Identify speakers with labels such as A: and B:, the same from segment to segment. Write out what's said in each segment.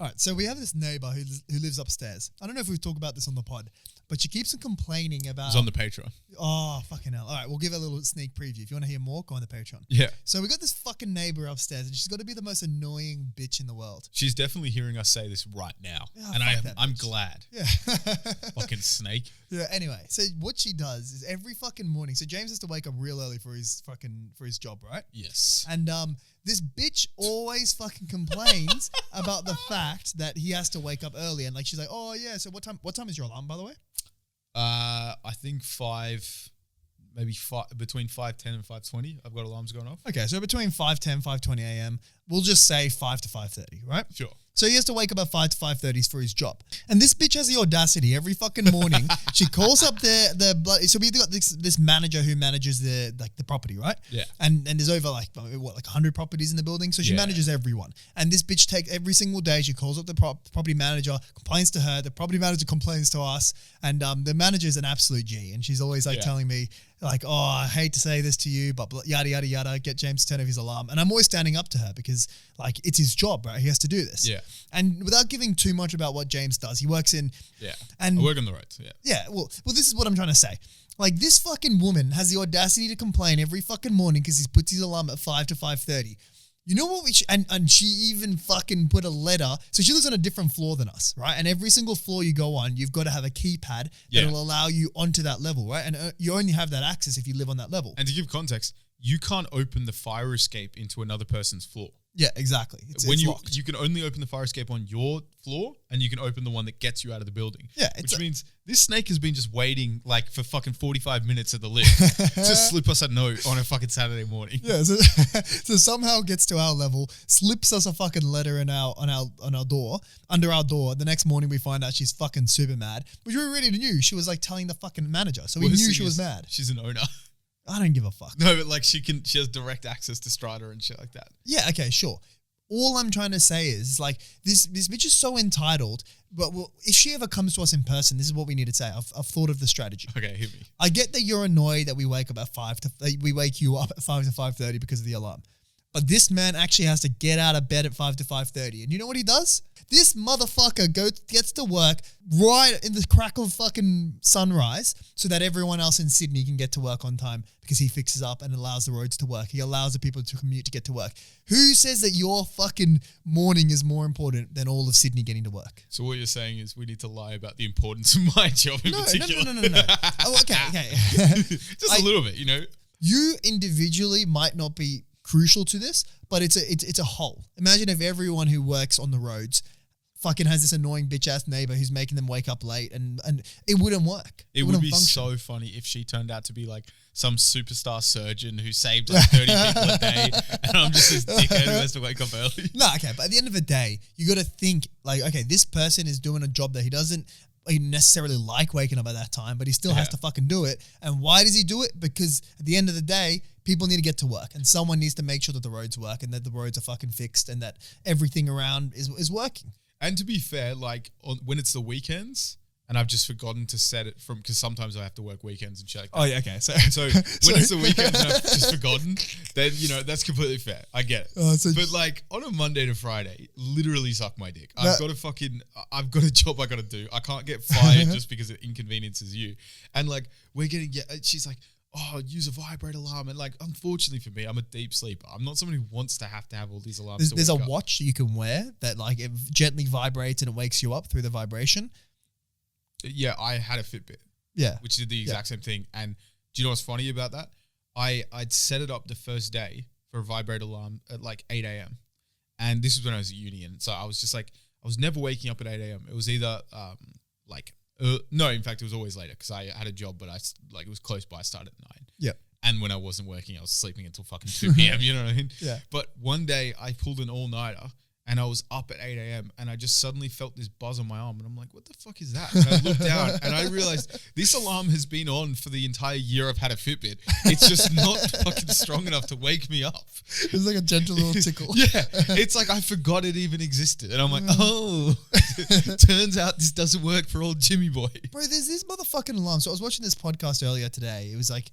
A: All right, so we have this neighbor who lives upstairs. I don't know if we've talked about this on the pod, but she keeps on complaining about...
B: It's on the Patreon.
A: Oh, fucking hell. All right, we'll give a little sneak preview. If you want to hear more, go on the Patreon.
B: Yeah.
A: So we got this fucking neighbor upstairs, and she's got to be the most annoying bitch in the world.
B: She's definitely hearing us say this right now.
A: Yeah,
B: and I'm
A: bitch.
B: glad.
A: Yeah.
B: Fucking snake.
A: Yeah, anyway. So what she does is every fucking morning... So James has to wake up real early for his job, right?
B: Yes.
A: And this bitch always fucking complains about the fact that he has to wake up early, and like she's like, "Oh yeah, so what time is your alarm, by the way?"
B: I think between 5:10 and 5:20. I've got alarms going off.
A: Okay, so between 5:10, 5:20 a.m. We'll just say 5 to 5:30, right?
B: Sure.
A: So he has to wake up at 5 to 5:30 for his job. And this bitch has the audacity every fucking morning. She calls up so we got this manager who manages the property, right?
B: Yeah.
A: And there's over like 100 properties in the building. So she manages everyone. And this bitch takes every single day, she calls up the property manager, complains to her, the property manager complains to us. And the manager's an absolute G. And she's always telling me like, "Oh, I hate to say this to you, but yada, yada, yada, get James to turn off his alarm." And I'm always standing up to her because like it's his job, right? He has to do this.
B: Yeah.
A: And without giving too much about what James does, he works in...
B: Yeah.
A: And
B: I work on the roads, yeah.
A: Yeah, well, this is what I'm trying to say. Like, this fucking woman has the audacity to complain every fucking morning because he puts his alarm at 5 to 5:30. You know what and she even fucking put a letter. So she lives on a different floor than us, right? And every single floor you go on, you've got to have a keypad that'll allow you onto that level, right? And you only have that access if you live on that level.
B: And to give context, you can't open the fire escape into another person's floor.
A: Yeah, exactly. It's locked.
B: You can only open the fire escape on your floor, and you can open the one that gets you out of the building.
A: Yeah,
B: which means this snake has been just waiting like for fucking 45 minutes at the lift to slip us a note on a fucking Saturday morning.
A: Yeah, so somehow gets to our level, slips us a fucking letter on our door, under our door. The next morning we find out she's fucking super mad, which we already knew. She was like telling the fucking manager, so we knew she was mad.
B: She's an owner.
A: I don't give a fuck.
B: No, but like she has direct access to Strider and shit like that.
A: Yeah, okay, sure. All I'm trying to say is like this bitch is so entitled, but if she ever comes to us in person, this is what we need to say. I've thought of the strategy.
B: Okay, hit me.
A: I get that you're annoyed that we wake you up at 5 to 5:30 because of the alarm. But this man actually has to get out of bed at 5 to 5:30. And you know what he does? This motherfucker gets to work right in the crack of fucking sunrise so that everyone else in Sydney can get to work on time because he fixes up and allows the roads to work. He allows the people to commute to get to work. Who says that your fucking morning is more important than all of Sydney getting to work?
B: So what you're saying is we need to lie about the importance of my job in particular.
A: No. Oh, okay.
B: Just a little bit, you know.
A: You individually might not be crucial to this, but it's a whole. Imagine if everyone who works on the roads fucking has this annoying bitch ass neighbor who's making them wake up late, and it wouldn't work.
B: It would be so funny if she turned out to be like some superstar surgeon who saved like 30 people a day, and I'm just this dickhead who has to wake up early.
A: No, okay, but at the end of the day, you got to think like, okay, this person is doing a job that he doesn't necessarily like waking up at that time, but he still has to fucking do it. And why does he do it? Because at the end of the day, people need to get to work, and someone needs to make sure that the roads work and that the roads are fucking fixed and that everything around is working.
B: And to be fair, like when it's the weekends, and I've just forgotten to set it because sometimes I have to work weekends and shit like that.
A: Oh yeah, okay. So
B: when it's the weekends and I've just forgotten, then that's completely fair. I get it. But like on a Monday to Friday, literally suck my dick. I've got a job I got to do. I can't get fired just because it inconveniences you. And like she's like, "Oh, use a vibrate alarm." And like, unfortunately for me, I'm a deep sleeper. I'm not someone who wants to have all these alarms.
A: There's a watch you can wear that like it gently vibrates and it wakes you up through the vibration.
B: Yeah, I had a Fitbit.
A: Yeah.
B: Which did the exact same thing. And do you know what's funny about that? I'd set it up the first day for a vibrate alarm at like 8 a.m. And this was when I was at uni. And so I was just like, I was never waking up at 8 a.m. It was either no, in fact, it was always later because I had a job, but it was close by. I started at 9.
A: Yeah.
B: And when I wasn't working, I was sleeping until fucking 2 p.m. You know what I mean?
A: Yeah.
B: But one day I pulled an all-nighter and I was up at 8 a.m. and I just suddenly felt this buzz on my arm and I'm like, what the fuck is that? And I looked down and I realized this alarm has been on for the entire year I've had a Fitbit. It's just not fucking strong enough to wake me up.
A: It's like a gentle little tickle.
B: Yeah. It's like I forgot it even existed. And I'm like, oh, turns out this doesn't work for old Jimmy boy.
A: Bro, there's this motherfucking alarm. So I was watching this podcast earlier today. It was like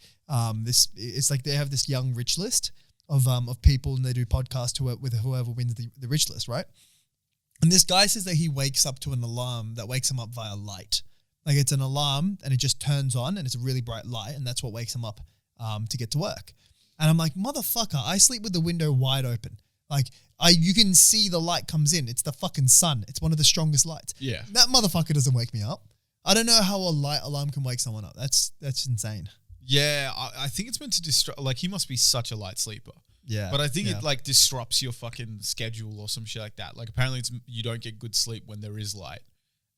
A: it's like they have this young rich list of people, and they do podcasts with whoever wins the rich list, right? And this guy says that he wakes up to an alarm that wakes him up via light. Like it's an alarm and it just turns on and it's a really bright light and that's what wakes him up to get to work. And I'm like, motherfucker, I sleep with the window wide open. Like you can see the light comes in. It's the fucking sun. It's one of the strongest lights.
B: Yeah.
A: That motherfucker doesn't wake me up. I don't know how a light alarm can wake someone up. That's insane.
B: Yeah, I think it's meant to disrupt. Like he must be such a light sleeper.
A: Yeah.
B: But I think it like disrupts your fucking schedule or some shit like that. Like apparently you don't get good sleep when there is light.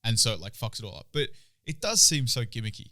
B: And so it like fucks it all up. But it does seem so gimmicky.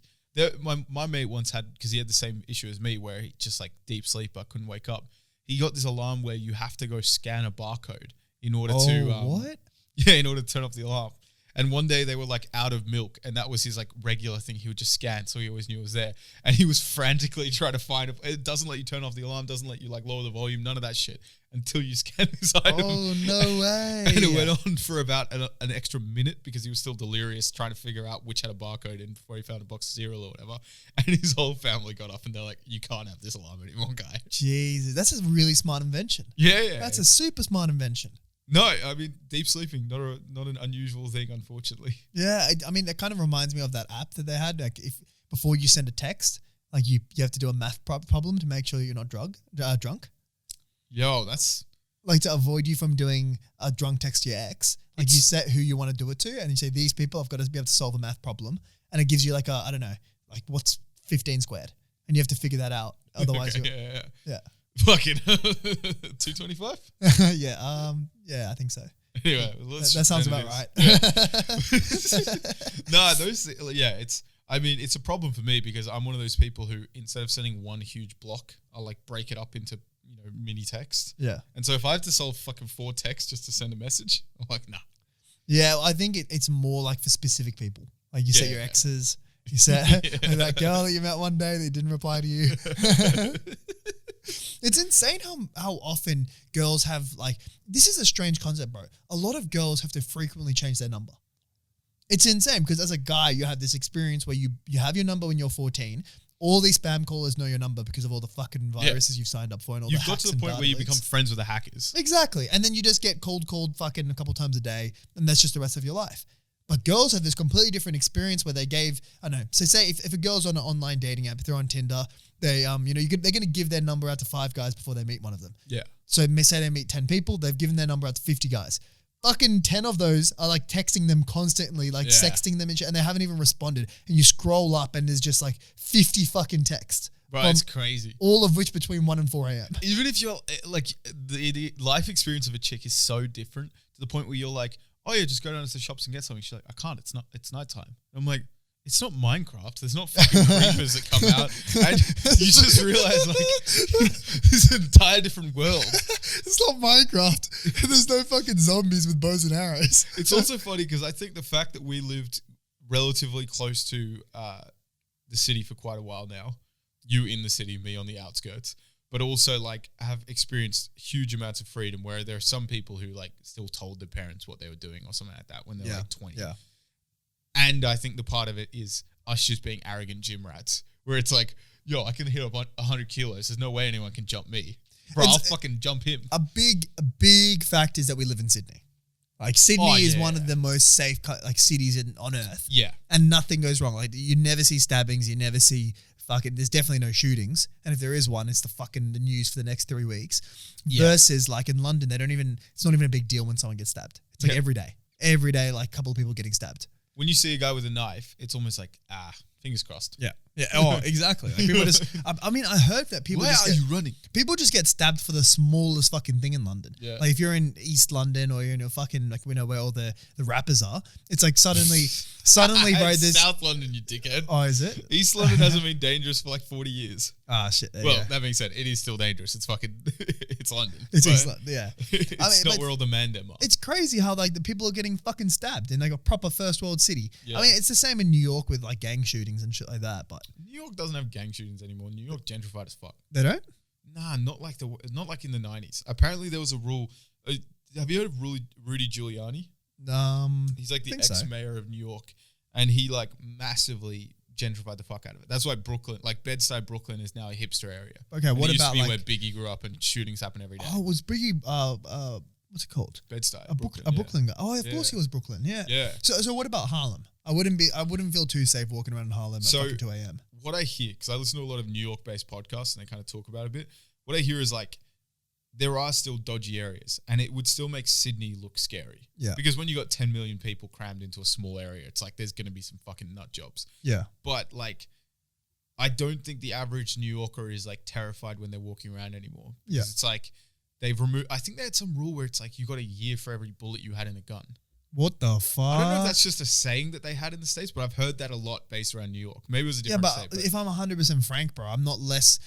B: My mate once had, because he had the same issue as me where he just like deep sleeper, couldn't wake up. He got this alarm where you have to go scan a barcode in order to...
A: what?
B: Yeah, in order to turn off the alarm. And one day they were like out of milk and that was his like regular thing. He would just scan, so he always knew it was there. And he was frantically trying to find it. It doesn't let you turn off the alarm, doesn't let you like lower the volume, none of that shit until you scan this item.
A: Oh, no way.
B: And it went on for about an extra minute because he was still delirious trying to figure out which had a barcode in before he found a box of cereal or whatever. And his whole family got up and they're like, you can't have this alarm anymore, guy.
A: Jesus, that's a really smart invention.
B: Yeah.
A: That's a super smart invention.
B: No, I mean, deep sleeping, not an unusual thing, unfortunately.
A: Yeah, I mean, it kind of reminds me of that app that they had. Like, if before you send a text, like you have to do a math problem to make sure you're not drunk.
B: Yo, that's
A: like to avoid you from doing a drunk text to your ex. Like you set who you want to do it to, and you say these people I've got to be able to solve a math problem, and it gives you like I don't know, like what's 15 squared, and you have to figure that out. Otherwise, yeah.
B: Fucking 225?
A: Yeah, I think so.
B: Anyway,
A: that sounds about right.
B: Yeah. It's a problem for me because I'm one of those people who instead of sending one huge block, I'll like break it up into, mini text.
A: Yeah.
B: And so if I have to solve fucking 4 texts just to send a message, I'm like, nah.
A: Yeah, I think it's more like for specific people. Like you set your exes, you set like that girl that you met one day that didn't reply to you. It's insane how often girls have this is a strange concept, bro. A lot of girls have to frequently change their number. It's insane because as a guy, you have this experience where you have your number when you're 14. All these spam callers know your number because of all the fucking viruses you've signed up for and all
B: you've
A: the hacks
B: got to the point where you become friends with the hackers.
A: Exactly. And then you just get called fucking a couple times a day and that's just the rest of your life. But girls have this completely different experience where they gave, I don't know, so say if a girl's on an online dating app, if they're on Tinder, they, they're going to give their number out to 5 guys before they meet one of them.
B: Yeah.
A: So say they meet 10 people, they've given their number out to 50 guys. Fucking 10 of those are like texting them constantly, sexting them and shit, and they haven't even responded. And you scroll up and there's just like 50 fucking texts.
B: Bro, it's crazy.
A: All of which between 1 and 4 a.m.
B: Even if you're like, the life experience of a chick is so different to the point where you're like, oh yeah, just go down to the shops and get something. She's like, I can't, it's nighttime. I'm like, it's not Minecraft. There's not fucking creepers that come out. And you just realize it's an entire different world.
A: It's not Minecraft. There's no fucking zombies with bows and arrows.
B: It's also funny because I think the fact that we lived relatively close to the city for quite a while now, you in the city, me on the outskirts, but also have experienced huge amounts of freedom where there are some people who still told their parents what they were doing or something like that when they were 20. Yeah. And I think the part of it is us just being arrogant gym rats where it's like, yo, I can hit up 100 kilos. There's no way anyone can jump me. Bro, I'll fucking jump him.
A: A big fact is that we live in Sydney. Sydney is one of the most safe cities on earth.
B: Yeah.
A: And nothing goes wrong. You never see stabbings. You never see there's definitely no shootings. And if there is one, it's the news for the next 3 weeks. Yeah. Versus in London, it's not even a big deal when someone gets stabbed. It's every day. Every day, a couple of people getting stabbed.
B: When you see a guy with a knife, it's almost like, fingers crossed.
A: Yeah. Yeah. Oh, exactly. People just, I heard that people
B: Where are you running?
A: People just get stabbed for the smallest fucking thing in London. Yeah. If you're in East London or you're in a fucking, we know where all the rappers are, it's suddenly, bro, there's
B: South London, you dickhead.
A: Oh, is it?
B: East London hasn't been dangerous for 40 years.
A: Ah, shit.
B: Well, that being said, it is still dangerous. It's it's London.
A: It's East London, yeah.
B: It's not where all the mandem are.
A: It's crazy how the people are getting fucking stabbed in a proper first world city. Yeah. It's the same in New York with gang shootings and shit like that, but
B: New York doesn't have gang shootings anymore. New York gentrified as fuck.
A: They don't?
B: Nah, not like in the 90s. Apparently there was a rule. Have you heard of Rudy Giuliani? He's the ex-mayor of New York, and he massively gentrified the fuck out of it. That's why Brooklyn, Bed-Stuy, Brooklyn is now a hipster area.
A: Okay, what about
B: used to be where Biggie grew up and shootings happen every day.
A: Oh, was Biggie what's it called?
B: Bed-Stuy.
A: A Brooklyn guy. Oh, of course he was Brooklyn. Yeah.
B: Yeah.
A: So what about Harlem? I wouldn't feel too safe walking around in Harlem at fucking 2 a.m.
B: What I hear, because I listen to a lot of New York-based podcasts and they kind of talk about it a bit. What I hear is like, there are still dodgy areas and it would still make Sydney look scary.
A: Yeah.
B: Because when you got 10 million people crammed into a small area, it's like there's going to be some fucking nut jobs.
A: Yeah.
B: But like, I don't think the average New Yorker is like terrified when they're walking around anymore.
A: Yeah.
B: It's like they've removed, I think they had some rule where it's like you got a year for every bullet you had in a gun.
A: What the fuck?
B: I don't know if that's just a saying that they had in the States, but I've heard that a lot based around New York. Maybe it was a different state.
A: But if I'm 100% frank, bro, I'm not less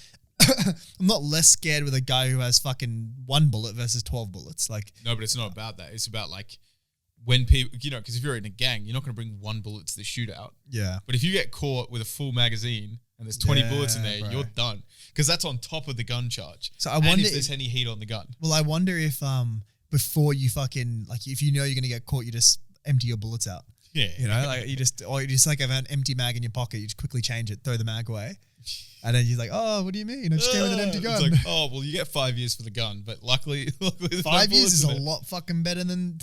A: scared with a guy who has fucking 1 bullet versus 12 bullets. Like,
B: no, but it's not about that. It's about like when people, because if you're in a gang, you're not going to bring 1 bullet to the shootout.
A: Yeah.
B: But if you get caught with a full magazine and there's 20 bullets in there, bro, you're done. Because that's on top of the gun charge.
A: So I wonder
B: if there's any heat on the gun.
A: Well, I wonder if before you fucking, like, if you know you're going to get caught, you just empty your bullets out.
B: Yeah.
A: You know, like you just like have an empty mag in your pocket, you just quickly change it, throw the mag away. And then you're like, oh, what do you mean? I just came with an empty gun.
B: It's like, oh, well, you get 5 years for the gun, but luckily
A: 5 years is a lot fucking better than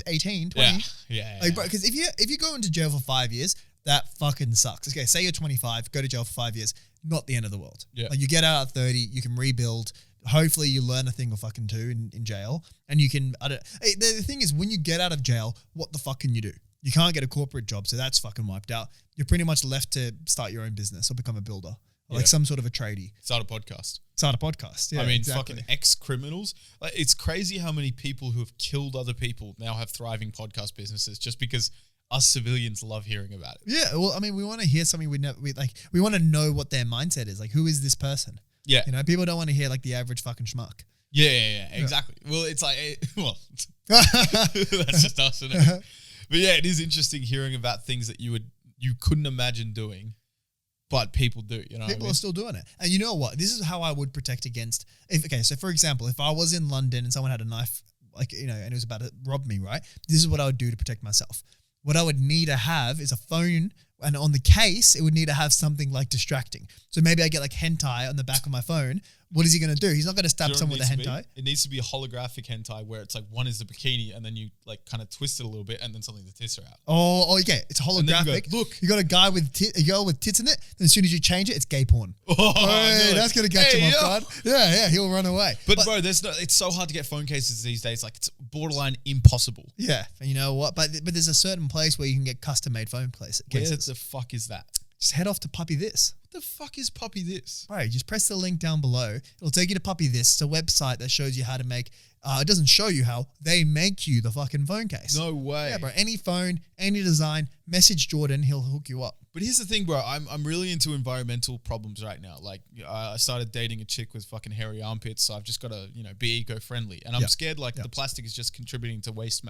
A: 18, 20.
B: Yeah.
A: Like, bro, because if you go into jail for 5 years, that fucking sucks. Okay, say you're 25, go to jail for 5 years, not the end of the world.
B: Yeah.
A: Like, you get out at 30, you can rebuild. Hopefully you learn a thing or fucking two in jail, and you can. The thing is, when you get out of jail, what the fuck can you do? You can't get a corporate job, so that's fucking wiped out. You're pretty much left to start your own business or become a builder, or like some sort of a tradie.
B: Start a podcast.
A: Yeah,
B: I mean,
A: exactly.
B: fucking ex-criminals. Like, it's crazy how many people who have killed other people now have thriving podcast businesses just because us civilians love hearing about it.
A: Yeah, well, I mean, we want to hear something we want to know what their mindset is. Like, who is this person?
B: Yeah.
A: You know, people don't want to hear like the average fucking schmuck.
B: Yeah, exactly. Well, it's like, that's just us, isn't it? But yeah, it is interesting hearing about things that you couldn't imagine doing, but people do, you know.
A: People are still doing it. And you know what? This is how I would protect against, so for example, if I was in London and someone had a knife, like, you know, and it was about to rob me, right? This is what I would do to protect myself. What I would need to have is a phone, and on the case, it would need to have something like distracting. So maybe I get like hentai on the back of my phone. What is he going to do? He's not going to stab someone with a hentai.
B: It needs to be a holographic hentai where it's like one is the bikini and then you like kind of twist it a little bit and then something the tits are out.
A: Oh, yeah. It's holographic.
B: Look.
A: You got a guy with a girl with tits in it. Then as soon as you change it, it's gay porn. That's going to catch him off guard. Yeah. He'll run away.
B: But bro, it's so hard to get phone cases these days. Like, it's borderline impossible.
A: Yeah. And you know what? But there's a certain place where you can get custom made phone cases.
B: Where the fuck is that?
A: Just head off to Puppy This.
B: What the fuck is Puppy This?
A: Right, just press the link down below. It'll take you to Puppy This. It's a website that shows you how to make. It doesn't show you how. They make you the fucking phone case.
B: No way.
A: Yeah, bro. Any phone, any design. Message Jordan. He'll hook you up.
B: But here's the thing, bro. I'm really into environmental problems right now. Like, I started dating a chick with fucking hairy armpits, so I've just got to, be eco-friendly. And I'm scared the plastic is just contributing to waste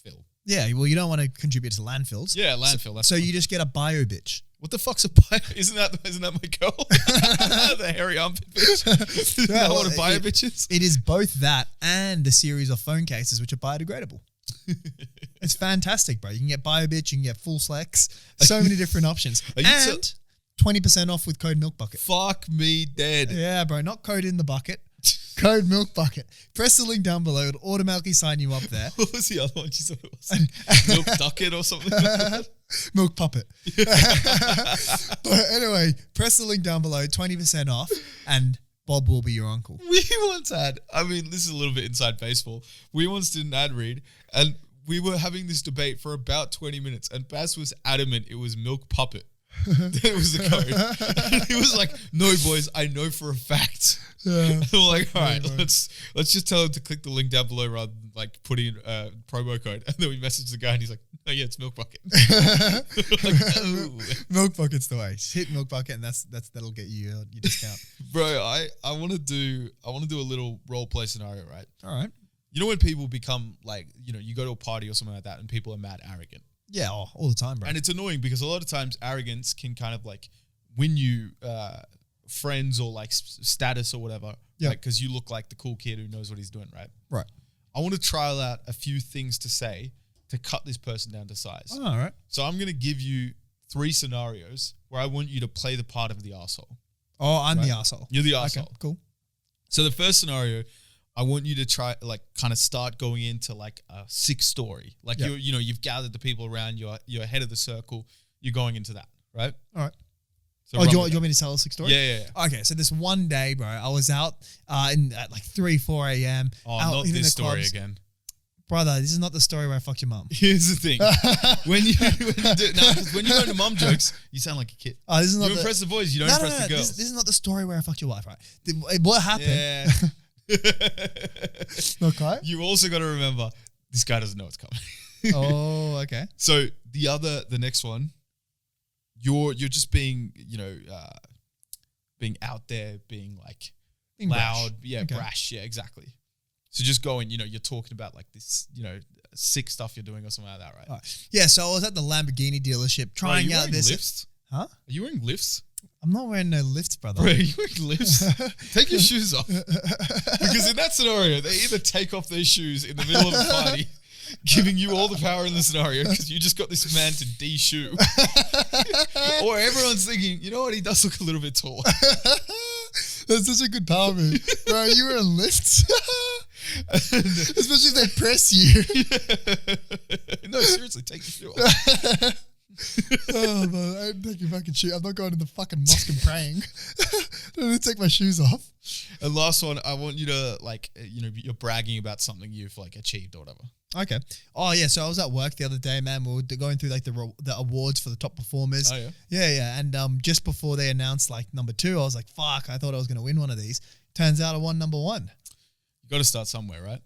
B: fill. Yeah,
A: well, you don't want to contribute to landfills.
B: Yeah, landfill.
A: So you just get a bio bitch.
B: What the fuck's a bio? Isn't that my girl? The hairy armpit bitch. Isn't that what a bio bitch is?
A: It is both that and the series of phone cases which are biodegradable. It's fantastic, bro. You can get bio bitch, you can get full flex. So many different options. And 20% off with code milkbucket.
B: Fuck me dead.
A: Yeah, bro. Not code in the bucket. Code milkbucket. Press the link down below. It'll automatically sign you up there.
B: What was the other one? She said it was milk ducket or something.
A: Milk puppet. But anyway, press the link down below. 20% off, and Bob will be your uncle.
B: We once had. I mean, this is a little bit inside baseball. We once did an ad read, and we were having this debate for about 20 minutes, and Baz was adamant it was milk puppet. That was the code. And he was like, "No, boys, I know for a fact." Yeah. And we're like, "All right, let's just tell him to click the link down below rather than like putting in promo code." And then we messaged the guy, and he's like, "Oh yeah, it's milk bucket."
A: Like, oh. Milk bucket's the way. Just hit milk bucket, and that'll get you your discount.
B: Bro, I want to do a little role play scenario, right?
A: All right.
B: You know when people become like, you go to a party or something like that, and people are mad arrogant.
A: Yeah, all the time, bro.
B: And it's annoying because a lot of times arrogance can kind of like win you friends or like status or whatever. Yeah. Because you look like the cool kid who knows what he's doing, right?
A: Right.
B: I want to trial out a few things to say to cut this person down to size.
A: Oh, all right.
B: So I'm going to give you 3 scenarios where I want you to play the part of the arsehole.
A: Oh, I'm the arsehole.
B: You're the arsehole.
A: Okay, cool.
B: So the first scenario, I want you to try like kind of start going into like a sick story. Like you've gathered the people around, you're head of the circle, you're going into that, right?
A: All right.
B: So
A: do you want me to tell a sick story?
B: Yeah.
A: Okay, so this one day, bro, I was out at like 3-4 a.m.
B: Oh,
A: out
B: not
A: hitting
B: this
A: the
B: story
A: clubs.
B: again.
A: Brother, this is not the story where I fucked your mum.
B: Here's the thing. when you go into mum jokes, you sound like a kid.
A: Oh, this is not
B: you impress the boys, you don't impress the girls.
A: This is not the story where I fucked your wife, right? What happened?
B: Yeah.
A: Okay.
B: You also got to remember, this guy doesn't know what's coming.
A: Oh, okay.
B: So the next one, you're just being, being out there, being like
A: Being
B: loud,
A: brash. Okay.
B: brash, yeah, exactly. So just going, you're talking about like this, sick stuff you're doing or something like that, right?
A: Yeah, so I was at the Lamborghini delership trying out this.
B: Lifts?
A: Huh?
B: Are you wearing lifts?
A: I'm not wearing no lifts, brother.
B: Bro, are you wearing lifts? Take your shoes off. Because in that scenario, they either take off their shoes in the middle of a party, giving you all the power in the scenario because you just got this man to de-shoe. Or everyone's thinking, you know what, he does look a little bit tall.
A: That's such a good power move. Bro, are you wearing lifts? Especially if they press you.
B: No, seriously, take your shoe off.
A: Oh, man, I'm taking fucking shoe. I'm not going to the fucking mosque and praying. I'm going to take my shoes off.
B: And last one, I want you to you're bragging about something you've like achieved or whatever.
A: Okay. Oh, yeah. So I was at work the other day, man. We were going through like the awards for the top performers.
B: Oh, yeah?
A: Yeah. And just before they announced like number 2, I was like, fuck, I thought I was going to win one of these. Turns out I won number 1.
B: You got to start somewhere, right?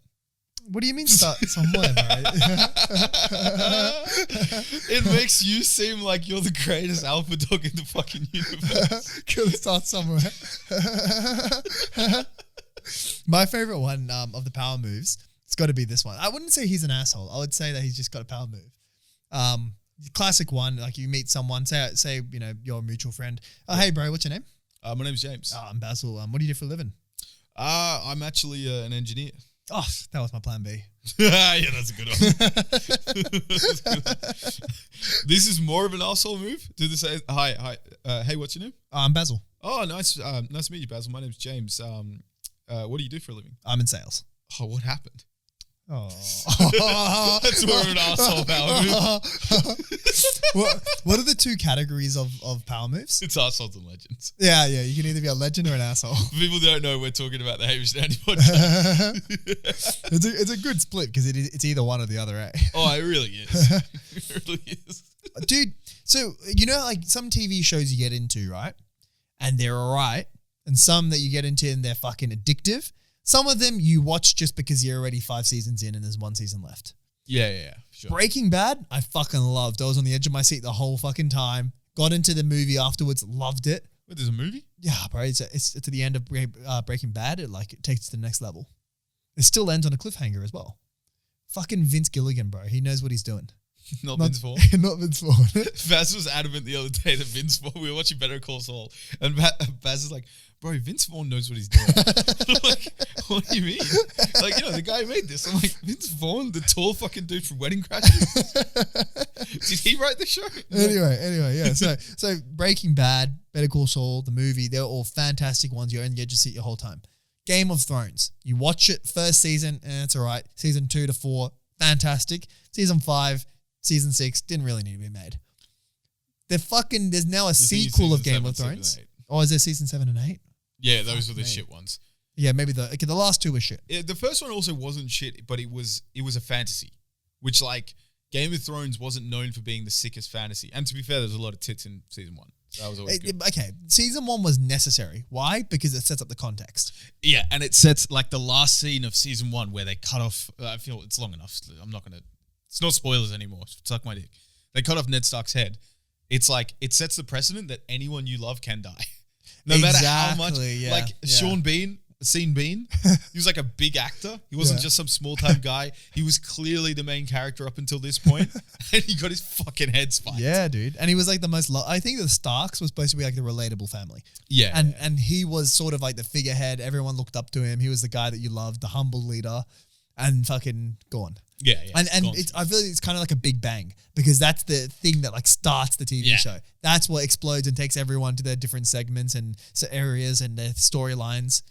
A: What do you mean start somewhere, bro?
B: It makes you seem like you're the greatest alpha dog in the fucking universe.
A: Gotta start somewhere. My favorite one of the power moves, it's got to be this one. I wouldn't say he's an asshole. I would say that he's just got a power move. Classic one, like you meet someone, say you're a mutual friend. Oh, hey, bro, what's your name?
B: My name's James.
A: I'm Basil. What do you do for a living?
B: I'm actually an engineer.
A: Oh, that was my plan B.
B: Yeah, that's a good one. This is more of an asshole move. Do they say hi? Hey, what's your name?
A: I'm Basil.
B: Oh, nice to meet you, Basil. My name's James. What do you do for a living?
A: I'm in sales.
B: Oh, what happened?
A: Oh,
B: that's more of an asshole power move.
A: What are the 2 categories of power moves?
B: It's assholes and legends.
A: Yeah. You can either be a legend or an asshole.
B: People don't know we're talking about the Hamish and Andy podcast.
A: It's a good split because it's either one or the other, eh?
B: Oh, it really is. It really is.
A: Dude, so like some TV shows you get into, right? And they're all right. And some that you get into and they're fucking addictive. Some of them you watch just because you're already 5 seasons in and there's 1 season left.
B: Yeah, sure.
A: Breaking Bad, I fucking loved. I was on the edge of my seat the whole fucking time. Got into the movie afterwards, loved it.
B: Wait, there's a movie?
A: Yeah, bro. It's to the end of Breaking Bad. It takes it to the next level. It still ends on a cliffhanger as well. Fucking Vince Gilligan, bro. He knows what he's doing.
B: Not Vince Vaughn.
A: Not Vince Vaughn.
B: Baz was adamant the other day that Vince Vaughn, we were watching Better Call Saul, and Baz is like, bro, Vince Vaughn knows what he's doing. I'm like, what do you mean? Like, the guy who made this. I'm like, Vince Vaughn, the tall fucking dude from Wedding Crashers? Did he write the show?
A: Anyway, yeah. So Breaking Bad, Better Call Saul, the movie, they're all fantastic ones. You're on the edge of your seat your whole time. Game of Thrones. You watch it, first season, it's all right. Season 2 to 4, fantastic. Season 5, Season 6 didn't really need to be made. There's now a sequel of Game of Thrones. Oh, is there season 7 and 8?
B: Yeah, those were the shit ones.
A: Yeah, maybe the last 2 were shit.
B: Yeah, the first one also wasn't shit, but it was a fantasy, which like Game of Thrones wasn't known for being the sickest fantasy. And to be fair, there's a lot of tits in season 1. So that was always good.
A: Okay, season 1 was necessary. Why? Because it sets up the context.
B: Yeah, and it sets like the last scene of season 1 where they cut off. I feel it's long enough. I'm not gonna. It's not spoilers anymore. Suck my dick. They cut off Ned Stark's head. It's like it sets the precedent that anyone you love can die. No matter how much.
A: Yeah,
B: Sean Bean, he was like a big actor. He wasn't just some small time guy. He was clearly the main character up until this point, and he got his fucking head spiked.
A: Yeah, dude. And he was like the most. I think the Starks was supposed to be like the relatable family.
B: Yeah,
A: and he was sort of like the figurehead. Everyone looked up to him. He was the guy that you loved, the humble leader, and fucking gone.
B: Yeah.
A: And I feel like it's kind of like a Big Bang because that's the thing that like starts the TV show. That's what explodes and takes everyone to their different segments and areas and their storylines.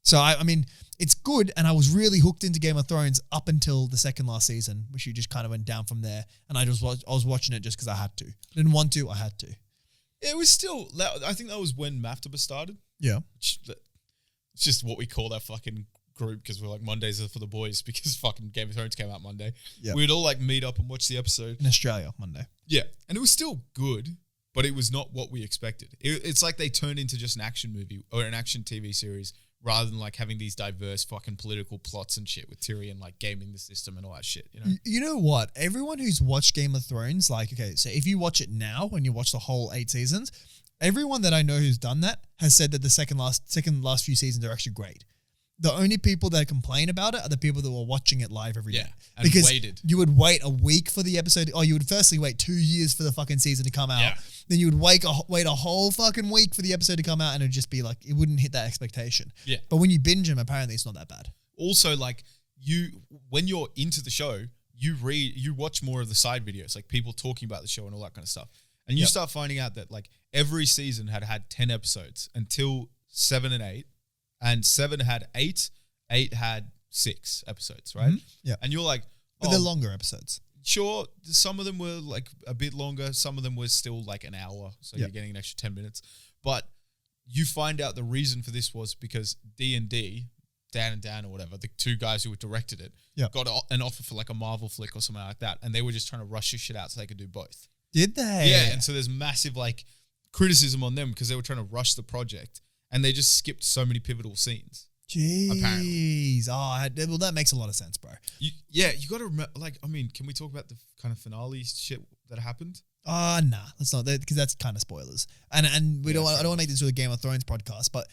A: So I mean, it's good, and I was really hooked into Game of Thrones up until the second last season, which you just kind of went down from there. And I was watching it just because I had to. Didn't want to, I had to.
B: Yeah, it was still. I think that was when Maftaba started.
A: Yeah,
B: it's just what we call that fucking group because we're like Mondays are for the boys because fucking Game of Thrones came out Monday. Yeah, we'd all like meet up and watch the episode
A: in Australia Monday.
B: Yeah, and it was still good, but it was not what we expected. It's like they turned into just an action movie or an action TV series rather than like having these diverse fucking political plots and shit with Tyrion like gaming the system and all that shit.
A: You know what? Everyone who's watched Game of Thrones, like, okay, so if you watch it now when you watch the whole 8 seasons, everyone that I know who's done that has said that the second last few seasons are actually great. The only people that complain about it are the people that were watching it live every day.
B: And
A: because
B: waited.
A: You would wait a week for the episode. Or you would firstly wait 2 years for the fucking season to come out. Yeah. Then you would wait a whole fucking week for the episode to come out, and it would just be like, it wouldn't hit that expectation.
B: Yeah.
A: But when you binge them, apparently it's not that bad.
B: Also, like, when you're into the show, you watch more of the side videos, like people talking about the show and all that kind of stuff. And you start finding out that like every season had 10 episodes until 7 and 8. And 7 had 8, 8 had 6 episodes, right?
A: Mm-hmm. Yeah.
B: And you're like,
A: but they're longer episodes.
B: Sure, some of them were like a bit longer. Some of them were still like an hour. So you're getting an extra 10 minutes. But you find out the reason for this was because D&D, Dan and Dan or whatever, the two guys who directed it, got an offer for like a Marvel flick or something like that. And they were just trying to rush this shit out so they could do both.
A: Did they?
B: Yeah. And so there's massive like criticism on them because they were trying to rush the project. And they just skipped so many pivotal scenes.
A: Jeez.
B: Apparently.
A: Well, that makes a lot of sense, bro.
B: You got to remember, like, I mean, can we talk about the kind of finale shit that happened?
A: Nah, let's not, because that's kind of spoilers. And I don't want to make this a Game of Thrones podcast, but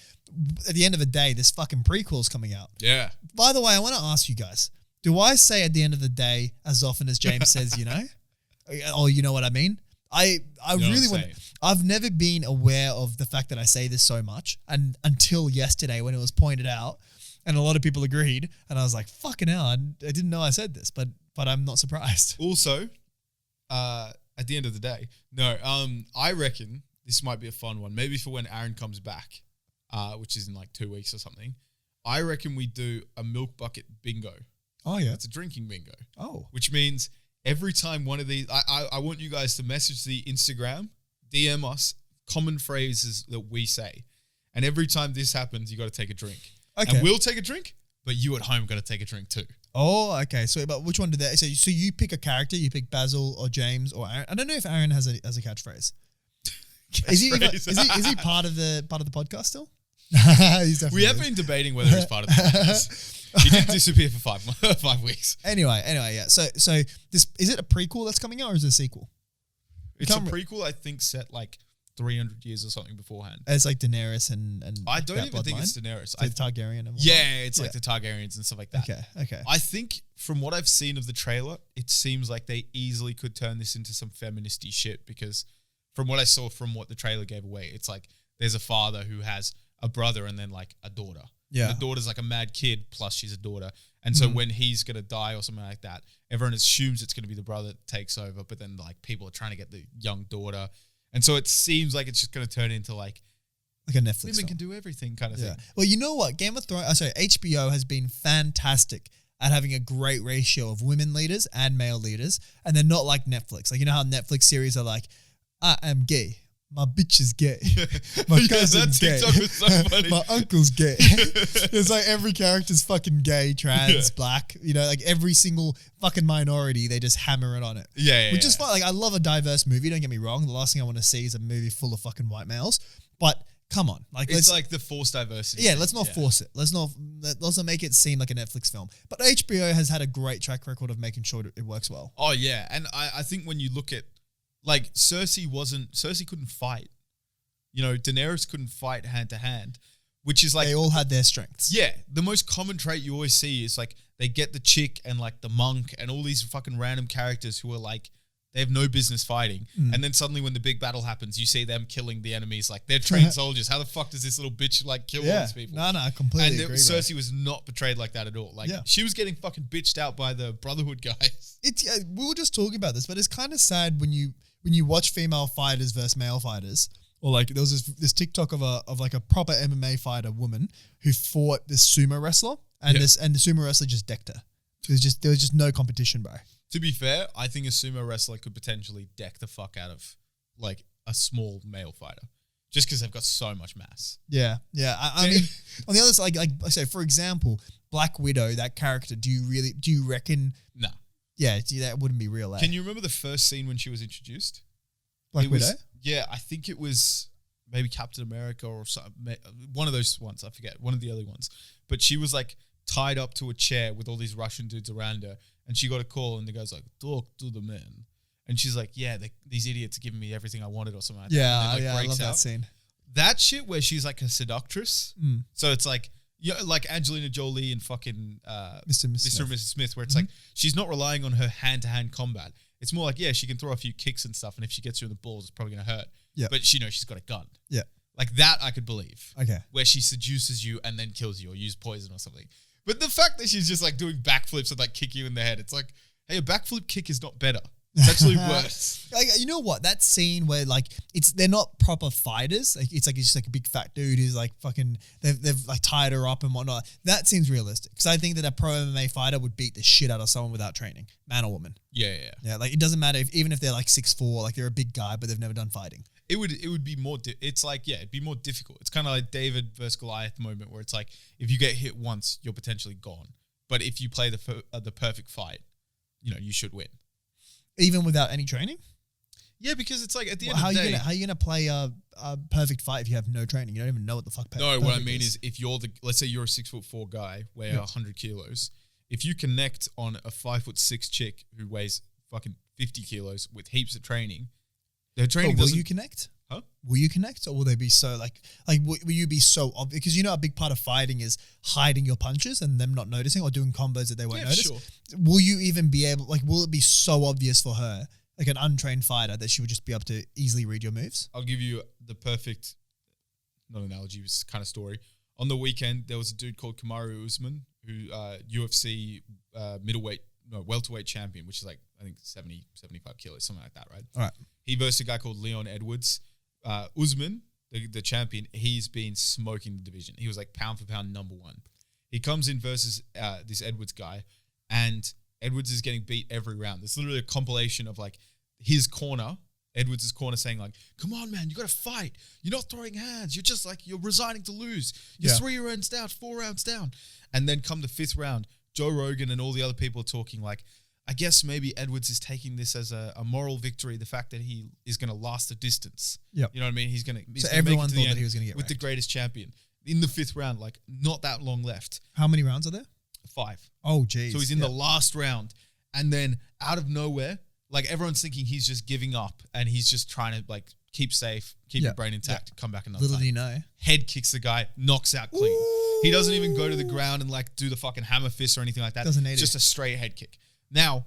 A: at the end of the day, this fucking prequel's coming out.
B: Yeah.
A: By the way, I want to ask you guys, do I say at the end of the day as often as James says, you know? Oh, you know what I mean? I really want. I've never been aware of the fact that I say this so much, and until yesterday when it was pointed out, and a lot of people agreed, and I was like, "Fucking hell!" I didn't know I said this, but I'm not surprised.
B: Also, at the end of the day, no, I reckon this might be a fun one, maybe for when Aaron comes back, which is in like 2 weeks or something. I reckon we do a milk bucket bingo.
A: Oh yeah,
B: it's a drinking bingo.
A: Oh,
B: which means. Every time one of these, I want you guys to message the Instagram, DM us common phrases that we say. And every time this happens, you got to take a drink. Okay. And we'll take a drink, but you at home got to take a drink too.
A: Oh, okay. So, but which one did that? So you pick a character, you pick Basil or James or Aaron. I don't know if Aaron has a catchphrase. Is he part of the podcast still?
B: We have been debating whether he's part of the podcast. He did disappear for 5 weeks.
A: Anyway, yeah. So this is it a prequel that's coming out or is it a sequel?
B: It's a prequel, I think, set like 300 years or something beforehand.
A: It's like Daenerys and
B: I don't even think it's Daenerys.
A: It's Targaryen and whatnot.
B: Yeah, it's like the Targaryens and stuff like that.
A: Okay.
B: I think from what I've seen of the trailer, it seems like they easily could turn this into some feministy shit because from what I saw from what the trailer gave away, it's like there's a father who has a brother and then like a daughter. Yeah. The daughter's like a mad kid, plus she's a daughter. And so when he's going to die or something like that, everyone assumes it's going to be the brother that takes over. But then like people are trying to get the young daughter. And so it seems like it's just going to turn into like
A: a Netflix
B: women can do everything kind of thing.
A: Well, you know what? HBO has been fantastic at having a great ratio of women leaders and male leaders. And they're not like Netflix. Like, you know how Netflix series are like, I am gay. My bitch is gay. My cousin's gay.
B: So funny.
A: My uncle's gay. It's like every character's fucking gay, trans, black. You know, like every single fucking minority, they just hammer it on it. Which is fine. Like I love a diverse movie. Don't get me wrong. The last thing I want to see is a movie full of fucking white males. But come on, like
B: it's like the forced diversity.
A: Yeah, let's not force it. Let's not make it seem like a Netflix film. But HBO has had a great track record of making sure it works well.
B: Oh yeah, and I think when you look at. Like, Cersei couldn't fight. You know, Daenerys couldn't fight hand to hand, which is like...
A: They all had their strengths.
B: Yeah. The most common trait you always see is like, they get the chick and like the monk and all these fucking random characters who are like, they have no business fighting. And then suddenly when the big battle happens, you see them killing the enemies. Like, they're trained soldiers. How the fuck does this little bitch like kill all these people?
A: No, I completely agree.
B: And Cersei was not portrayed like that at all. Like, she was getting fucking bitched out by the Brotherhood guys.
A: We were just talking about this, but it's kind of sad when you watch female fighters versus male fighters, Or like there was this TikTok of like a proper MMA fighter woman who fought this sumo wrestler and the sumo wrestler just decked her. There was just no competition, bro.
B: To be fair, I think a sumo wrestler could potentially deck the fuck out of like a small male fighter just because they've got so much mass.
A: Yeah. I mean, on the other side, like I say, for example, Black Widow, that character, do you reckon?
B: No.
A: Yeah, that wouldn't be real.
B: Can you remember the first scene when she was introduced?
A: Black Widow?
B: Yeah, I think it was maybe Captain America or something. One of those ones, I forget. One of the early ones. But she was like tied up to a chair with all these Russian dudes around her. And she got a call and the guy's like, talk to the man. And she's like, yeah, these idiots are giving me everything I wanted or something like that.
A: Yeah, then, I love that scene.
B: That shit where she's like a seductress. So it's like, like Angelina Jolie and fucking
A: Mr. and
B: Mrs. Smith, where it's like she's not relying on her hand-to-hand combat. It's more like, she can throw a few kicks and stuff, and if she gets you in the balls, it's probably going to hurt.
A: Yeah.
B: But she knows she's got a gun.
A: Yeah.
B: Like that I could believe.
A: Okay.
B: Where she seduces you and then kills you or use poison or something. But the fact that she's just like doing backflips and like kick you in the head, it's like, hey, a backflip kick is not better. It's actually worse.
A: Like, you know what? That scene where like they're not proper fighters. Like it's just like a big fat dude who's like fucking they've like tied her up and whatnot. That seems realistic because I think that a pro MMA fighter would beat the shit out of someone without training, man or woman.
B: Yeah.
A: Like it doesn't matter even if they're like 6'4", like they're a big guy but they've never done fighting.
B: It would be more. It's like it'd be more difficult. It's kind of like David versus Goliath moment where it's like if you get hit once, you're potentially gone. But if you play the perfect fight, you should win.
A: Even without any training?
B: Yeah, because it's like at the end of the day...
A: How are you going to play a perfect fight if you have no training? You don't even know what the fuck perfect is.
B: No, what I mean is if you're let's say you're a 6'4" guy, weigh 100 kilos. If you connect on a 5'6" chick who weighs fucking 50 kilos with heaps of training, their training
A: will you connect?
B: Huh?
A: Will you connect or will they be so like will you be so obvious? Because a big part of fighting is hiding your punches and them not noticing or doing combos that they won't notice. Sure. Will you even be able, will it be so obvious for her, like an untrained fighter, that she would just be able to easily read your moves?
B: I'll give you the perfect, not analogy, it was kind of story. On the weekend, there was a dude called Kamaru Usman who UFC welterweight champion, which is like, I think 70, 75 kilos, something like that, right?
A: All right.
B: He versus a guy called Leon Edwards. Usman, the champion, he's been smoking the division. He was like pound for pound number one. He comes in versus this Edwards guy, and Edwards is getting beat every round. There's literally a compilation of like his corner, Edwards' corner, saying like, come on, man, you got to fight. You're not throwing hands. You're just like, you're resigning to lose. You're 3 rounds down, 4 rounds down. And then come the 5th round, Joe Rogan and all the other people are talking like, I guess maybe Edwards is taking this as a moral victory, the fact that he is going to last the distance.
A: Yep.
B: You know what I mean? He's going to...
A: So everyone thought that he was going to get
B: with the greatest champion. In the 5th round, like, not that long left.
A: How many rounds are there?
B: 5.
A: Oh, geez.
B: So he's in the last round. And then out of nowhere, like, everyone's thinking he's just giving up and he's just trying to, like, keep safe, keep your brain intact, come back another
A: Little
B: time.
A: do you know.
B: Head kicks the guy, knocks out clean.
A: Ooh.
B: He doesn't even go to the ground and, like, do the fucking hammer fist or anything like that.
A: Doesn't need
B: it's just a straight head kick. Now...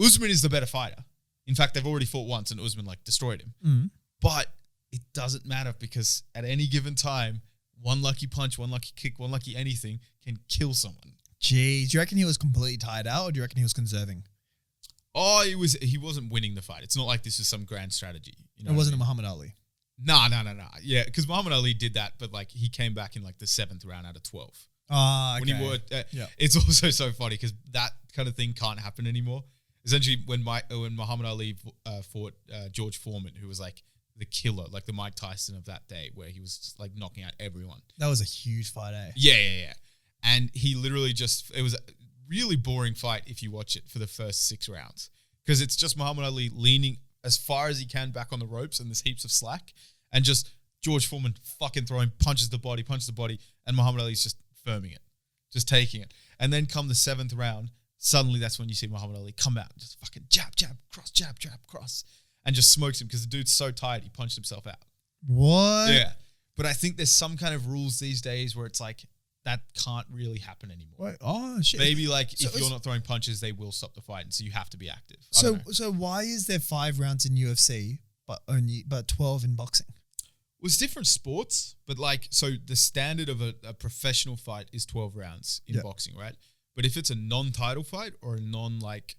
B: Usman is the better fighter. In fact, they've already fought once and Usman like destroyed him. But it doesn't matter because at any given time, one lucky punch, one lucky kick, one lucky anything can kill someone.
A: Jeez, do you reckon he was completely tired out or do you reckon he was conserving?
B: Oh, he wasn't winning the fight. It's not like this is some grand strategy.
A: It wasn't a Muhammad Ali.
B: No. Yeah, because Muhammad Ali did that, but like he came back in like the 7th round out of 12.
A: Ah, okay.
B: When he wore It's also so funny because that kind of thing can't happen anymore. Essentially, when Muhammad Ali fought George Foreman, who was like the killer, like the Mike Tyson of that day, where he was just like knocking out everyone.
A: That was a huge fight, eh?
B: Yeah. And he literally it was a really boring fight if you watch it for the first 6 rounds. Because it's just Muhammad Ali leaning as far as he can back on the ropes and there's heaps of slack. And just George Foreman fucking punches the body, and Muhammad Ali's just firming it, just taking it. And then come the 7th round, suddenly that's when you see Muhammad Ali come out and just fucking jab, cross, and just smokes him because the dude's so tired he punched himself out.
A: What?
B: Yeah. But I think there's some kind of rules these days where it's like that can't really happen anymore.
A: What? Oh, shit.
B: Maybe like if you're not throwing punches, they will stop the fight, and so you have to be active.
A: So why is there 5 rounds in UFC but 12 in boxing?
B: Well, it's different sports, but like, so the standard of a professional fight is 12 rounds in boxing, right? But if it's a non-title fight or a non-like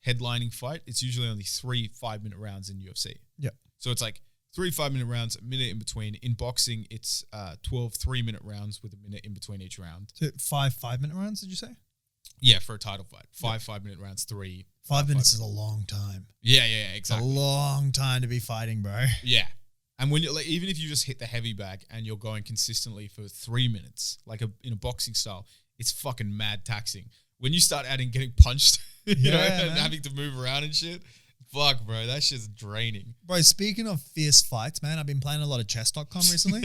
B: headlining fight, it's usually only 3 5-minute rounds in UFC.
A: Yeah.
B: So it's like 3 5-minute rounds, a minute in between. In boxing, it's 12 3-minute rounds with a minute in between each round.
A: So 5 5-minute rounds, did you say?
B: Yeah, for a title fight. 5-5-minute rounds, 3.
A: 5 minutes is a long time.
B: Yeah, exactly.
A: It's a long time to be fighting, bro.
B: Yeah. And when you're like, even if you just hit the heavy bag and you're going consistently for 3 minutes, like in a boxing style, it's fucking mad taxing. When you start adding getting punched, and having to move around and shit, fuck, bro, that shit's draining.
A: Bro, speaking of fierce fights, man, I've been playing a lot of chess.com recently.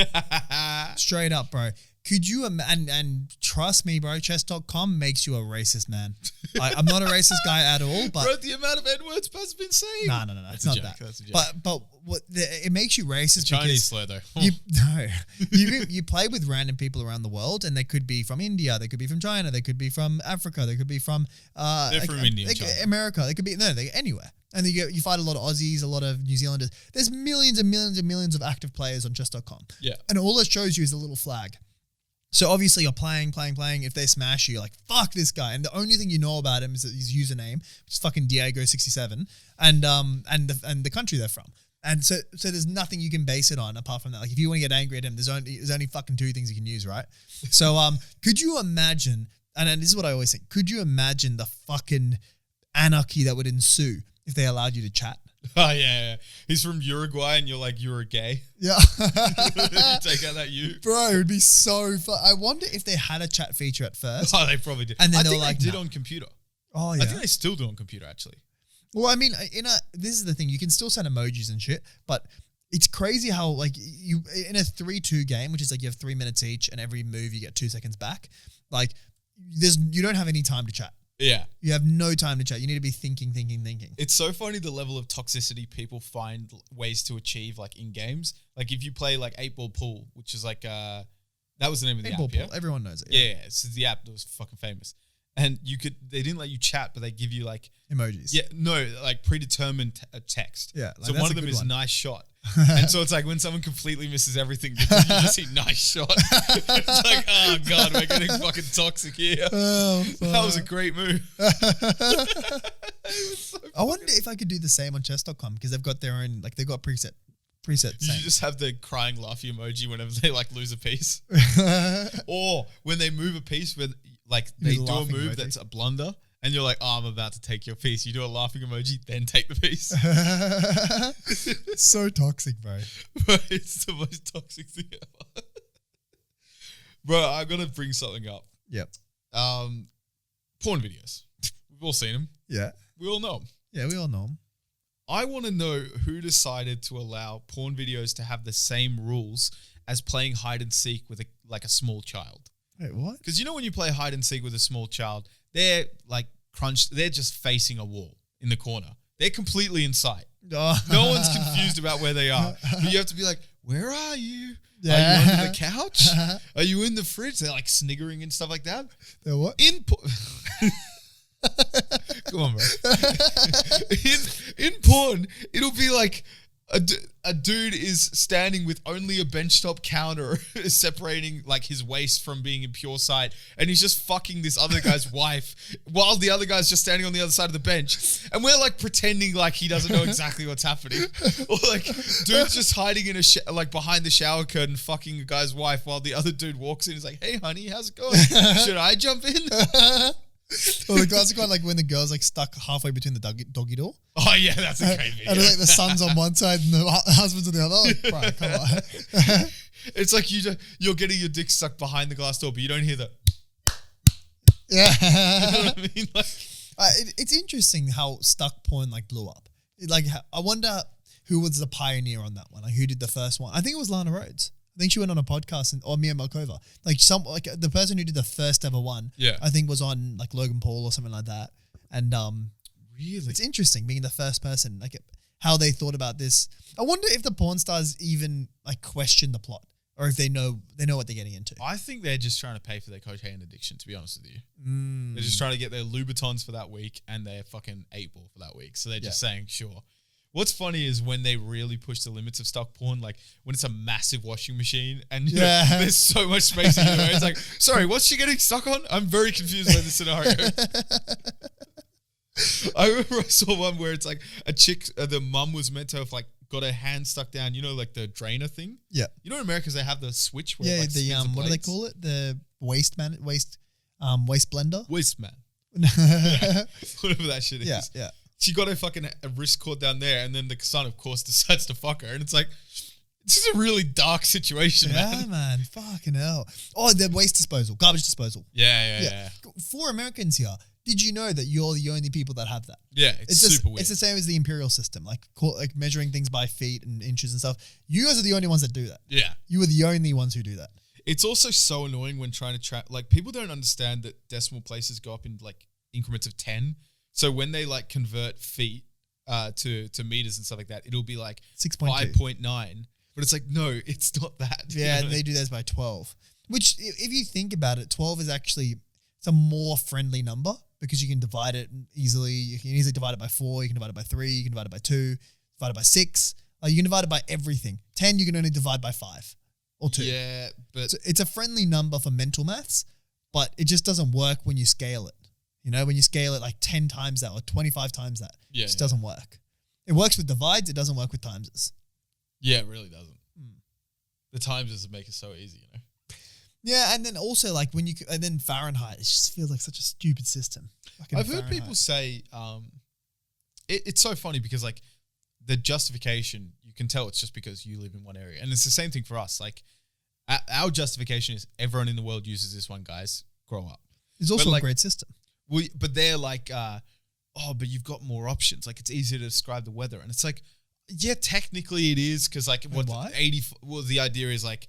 A: Straight up, bro. Could you and trust me, bro, chess.com makes you a racist, man. I'm not a racist guy at all, but
B: bro, the amount of N-words has been saying.
A: No, it's not that.
B: That's a joke.
A: But it makes you racist.
B: It's Chinese slur though.
A: You play with random people around the world, and they could be from India, they could be from China, they could be from Africa, they could be from
B: they're from India,
A: America, they could be anywhere. And you fight a lot of Aussies, a lot of New Zealanders. There's millions and millions and millions of active players on chess.com.
B: Yeah. And
A: all it shows you is a little flag. So obviously you're playing. If they smash you, you're like, fuck this guy. And the only thing you know about him is his username, which is fucking Diego67, and the country they're from. And so there's nothing you can base it on apart from that. Like if you want to get angry at him, there's only fucking 2 things you can use, right? So could you imagine, and this is what I always think, could you imagine the fucking anarchy that would ensue if they allowed you to chat?
B: Oh, yeah. He's from Uruguay and you're like, you're a gay.
A: Yeah.
B: You take out that you.
A: Bro, it would be so fun. I wonder if they had a chat feature at first.
B: Oh, they probably did.
A: And then
B: I think they did on computer.
A: Oh, yeah.
B: I think they still do on computer, actually.
A: Well, I mean, this is the thing. You can still send emojis and shit, but it's crazy how, like, you in a 3-2 game, which is like you have 3 minutes each and every move you get 2 seconds back, like, you don't have any time to chat.
B: Yeah.
A: You have no time to chat. You need to be thinking.
B: It's so funny the level of toxicity people find ways to achieve, like, in games. Like, if you play, like, 8-Ball Pool, which is like, that was the name of the app,
A: Pool.
B: yeah?
A: Everyone knows it.
B: Yeah, it's the app that was fucking famous. And they didn't let you chat, but they give you, like...
A: emojis.
B: Yeah, no, like, predetermined text.
A: Yeah.
B: Like, so one of them is nice shot. And so it's like when someone completely misses everything, you just see nice shot. It's like, oh God, we're getting fucking toxic here. Oh, that was a great move.
A: I wonder if I could do the same on chess.com because they've got their own, like they've got presets.
B: You just have the crying laughy emoji whenever they like lose a piece. Or when they move a piece where like they do a move that's a blunder. And you're like, oh, I'm about to take your piece. You do a laughing emoji, then take the piece.
A: It's so toxic, bro.
B: It's the most toxic thing ever. Bro, I'm going to bring something up.
A: Yep.
B: Porn videos. We've all seen them.
A: Yeah.
B: We all know them.
A: Yeah, we all know them.
B: I want to know who decided to allow porn videos to have the same rules as playing hide and seek with a small child.
A: Wait, what?
B: Because you know when you play hide and seek with a small child, they're like crunched. They're just facing a wall in the corner. They're completely in sight. No one's confused about where they are. But you have to be like, where are you? Yeah. Are you under the couch? Are you in the fridge? They're like sniggering and stuff like that.
A: They're what?
B: Come on, bro. in porn, it'll be like a dude is standing with only a benchtop counter separating like his waist from being in pure sight, and he's just fucking this other guy's wife while the other guy's just standing on the other side of the bench, and we're like pretending like he doesn't know exactly what's happening, or like dude's just hiding in like behind the shower curtain fucking a guy's wife while the other dude walks in. He's like, "Hey, honey, how's it going? Should I jump in?"
A: Or the classic one, like when the girl's like stuck halfway between the doggy door.
B: Oh yeah, that's a great video.
A: And like the son's on one side and the husband's on the other. Like, bro, come on.
B: It's like you're getting your dick stuck behind the glass door, but you don't hear the.
A: Yeah.
B: You know what I mean? Like,
A: it's interesting how stuck porn like blew up. I wonder who was the pioneer on that one. Like who did the first one? I think it was Lana Rhodes. I think she went on a podcast or Mia Malkova. Like the person who did the first ever one, I think was on like Logan Paul or something like that. And
B: really,
A: it's interesting being the first person, like how they thought about this. I wonder if the porn stars even like question the plot or if they know what they're getting into.
B: I think they're just trying to pay for their cocaine addiction, to be honest with you. They're just trying to get their Louboutins for that week and their fucking 8-Ball for that week. So they're just saying, sure. What's funny is when they really push the limits of stock porn, like when it's a massive washing machine and you know, there's so much space in there. It's like, sorry, what's she getting stuck on? I'm very confused by the scenario. I remember I saw one where it's like a chick, the mum was meant to have like got her hand stuck down, you know, like the drainer thing.
A: Yeah.
B: You know, in America they have the switch where
A: Yeah,
B: it, like,
A: the
B: spins the
A: what do they
B: blades?
A: call it? The waste blender.
B: Waste man.
A: Yeah,
B: Whatever that shit is.
A: yeah.
B: She got her fucking wrist caught down there, and then the son, of course, decides to fuck her, and it's like, this is a really dark situation,
A: Yeah, man. Fucking hell. Oh, the waste disposal, garbage disposal.
B: Yeah.
A: For Americans here, did you know that you're the only people that have that?
B: Yeah, it's super weird.
A: It's the same as the imperial system, like measuring things by feet and inches and stuff. You guys are the only ones that do that.
B: Yeah.
A: You are the only ones who do that.
B: It's also so annoying when trying to track, like, people don't understand that decimal places go up in, like, increments of 10. So when they, like, convert feet to meters and stuff like that, it'll be like
A: 6.2.
B: 5.9. But it's like, no, it's not that.
A: Yeah, they do those by 12. Which, if you think about it, 12 is actually, it's a more friendly number because you can divide it easily. You can easily divide it by 4. You can divide it by 3. You can divide it by 2. Divide it by 6. You can divide it by everything. 10, you can only divide by 5 or 2.
B: Yeah, but
A: So it's a friendly number for mental maths, but it just doesn't work when you scale it. You know, when you scale it like 10 times that or 25 times that, it just doesn't work. It works with divides. It doesn't work with timeses.
B: yeah, it really doesn't. The times just make it so easy, you know?
A: Yeah, and then also like and then Fahrenheit, it just feels like such a stupid system. Fucking
B: I've heard
A: Fahrenheit.
B: people say, it's so funny because, like, the justification, you can tell it's just because you live in one area. And it's the same thing for us. Like, our justification is everyone in the world uses this one, guys. Grow up.
A: It's also
B: But,
A: a
B: like,
A: great system.
B: But they're like, but you've got more options. Like, it's easier to describe the weather. And it's like, yeah, technically it is because, like,
A: why?
B: The idea is like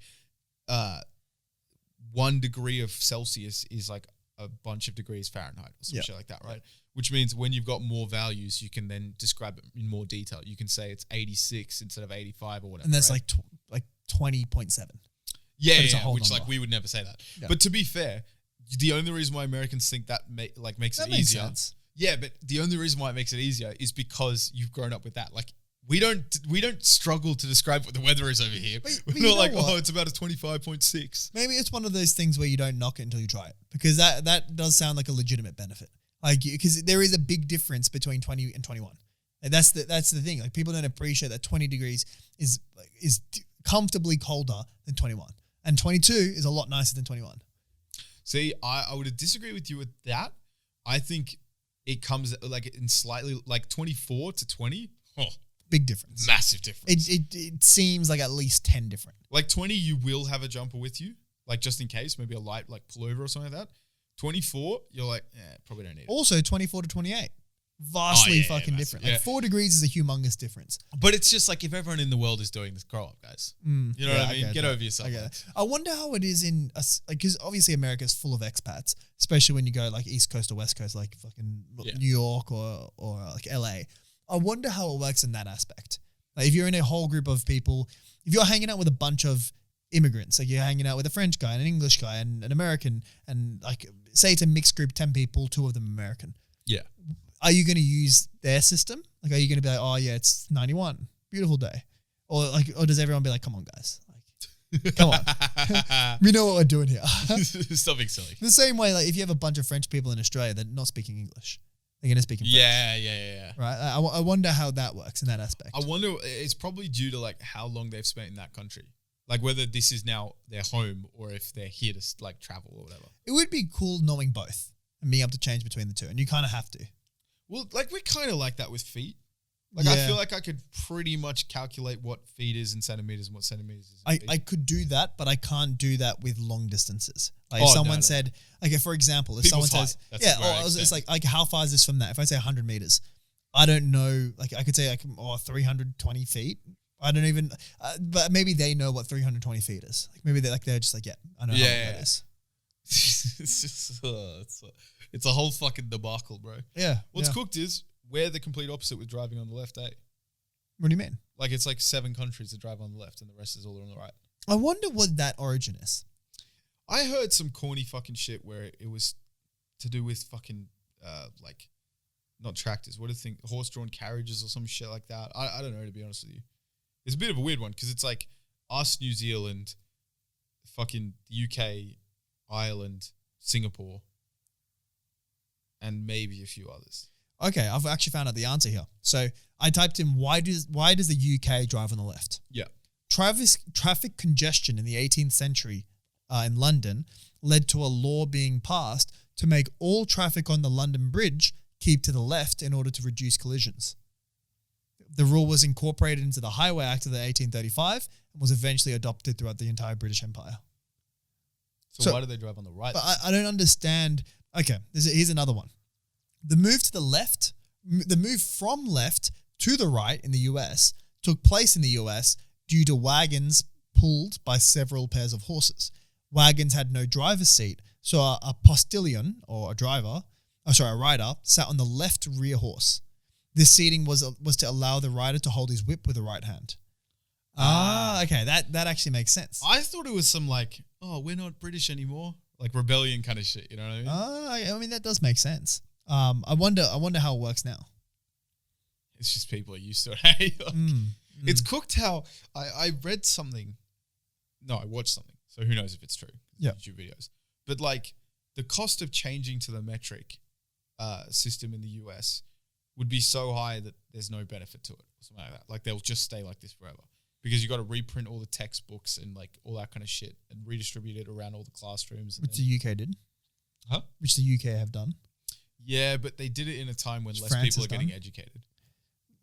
B: 1 degree of Celsius is like a bunch of degrees Fahrenheit or some shit like that, right? Which means when you've got more values, you can then describe it in more detail. You can say it's 86 instead of 85 or whatever.
A: And that's
B: right?
A: like 20.7.
B: Yeah,
A: But it's a whole
B: which
A: number.
B: like we would never say that.
A: Yeah.
B: But to be fair, the only reason why Americans think that makes
A: That
B: it
A: makes
B: easier.
A: sense.
B: Yeah, but the only reason why it makes it easier is because you've grown up with that. Like, we don't struggle to describe what the weather is over here.
A: But
B: We're
A: you
B: not
A: know
B: like,
A: what?
B: oh, it's about a 25.6.
A: Maybe it's one of those things where you don't knock it until you try it, because that does sound like a legitimate benefit. Like, because there is a big difference between 20 and 21. And that's the thing. Like, people don't appreciate that 20 degrees is comfortably colder than 21, and 22 is a lot nicer than 21.
B: See, I would disagree with you with that. I think it comes like in slightly like 24 to 20. Oh,
A: Big difference.
B: massive difference.
A: It seems like at least 10 different.
B: Like 20, you will have a jumper with you, like just in case, maybe a light like pullover or something like that. 24, you're like, probably don't need it.
A: Also, 24 to 28. Vastly fucking
B: massive,
A: different.
B: yeah.
A: Like 4 degrees is a humongous difference.
B: But it's just like if everyone in the world is doing this, grow up, guys. You know what I mean? Get over yourself.
A: I get it. I wonder how it is in us, because obviously America is full of expats, especially when you go like East Coast or West Coast, like fucking New York or like LA. I wonder how it works in that aspect. Like, if you're in a whole group of people, if you're hanging out with a bunch of immigrants, like you're hanging out with a French guy and an English guy and an American, and like say it's a mixed group, 10 people, 2 of them American.
B: Yeah.
A: Are you going to use their system? Like, are you going to be like, oh yeah, it's 91, beautiful day, or does everyone be like, come on guys, like, come on, we know what we're doing here.
B: Something silly.
A: The same way, like if you have a bunch of French people in Australia that are not speaking English, they're going to speak in French.
B: Yeah.
A: Right. I wonder how that works in that aspect.
B: I wonder, it's probably due to like how long they've spent in that country. Like whether this is now their home or if they're here to like travel or whatever.
A: It would be cool knowing both and being able to change between the two, and you kind of have to.
B: Well, like we're kind of like that with feet. Like I feel like I could pretty much calculate what feet is in centimeters and what centimeters is in feet.
A: I could do that, but I can't do that with long distances. Like if someone said, like for example, if
B: People's
A: someone says, it's like how far is this from that? If I say 100 meters, I don't know. Like I could say like 320 feet. I don't even, but maybe they know what 320 feet is. Like maybe they're just like, yeah, I know how long that is.
B: It's just, it's a whole fucking debacle, bro.
A: Yeah.
B: What's cooked is we're the complete opposite with driving on the left, eh?
A: What do you mean?
B: Like it's like 7 countries that drive on the left and the rest is all on the right.
A: I wonder what that origin is.
B: I heard some corny fucking shit where it was to do with fucking like not tractors. What do you think? Horse-drawn carriages or some shit like that. I don't know, to be honest with you. It's a bit of a weird one because it's like us, New Zealand, fucking UK, Ireland, Singapore, and maybe a few others.
A: Okay, I've actually found out the answer here. So I typed in why does the UK drive on the left?
B: Yeah.
A: Traffic congestion in the 18th century in London led to a law being passed to make all traffic on the London Bridge keep to the left in order to reduce collisions. The rule was incorporated into the Highway Act of 1835 and was eventually adopted throughout the entire British Empire.
B: So why do they drive on the right?
A: But I don't understand. Okay, here's another one. The move from left to the right in the US took place in the US due to wagons pulled by several pairs of horses. Wagons had no driver's seat, so a postilion or a rider sat on the left rear horse. This seating was to allow the rider to hold his whip with the right hand. Okay, that actually makes sense.
B: I thought it was some like, oh, we're not British anymore, like rebellion kind of shit. You know what I mean?
A: I mean that does make sense. I wonder how it works now.
B: It's just people are used to it. Hey, It's cooked how I read something. No, I watched something. So who knows if it's true?
A: Yeah,
B: YouTube videos. But like the cost of changing to the metric system in the US would be so high that there's no benefit to it, or something like that. Like they'll just stay like this forever because you got to reprint all the textbooks and like all that kind of shit and redistribute it around all the classrooms.
A: Which the UK did,
B: huh?
A: Which the UK have done.
B: Yeah, but they did it in a time when less people are getting educated.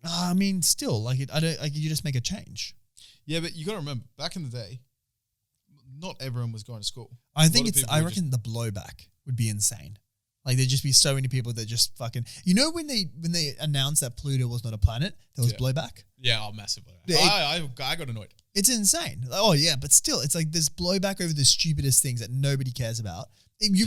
A: I mean, still, like you just make a change.
B: Yeah, but you got to remember, back in the day, not everyone was going to school.
A: I reckon the blowback would be insane. Like there'd just be so many people that just fucking. You know when they announced that Pluto was not a planet, there was blowback.
B: Yeah, massively. I got annoyed.
A: It's insane. Like, oh yeah, but still, it's like there's blowback over the stupidest things that nobody cares about.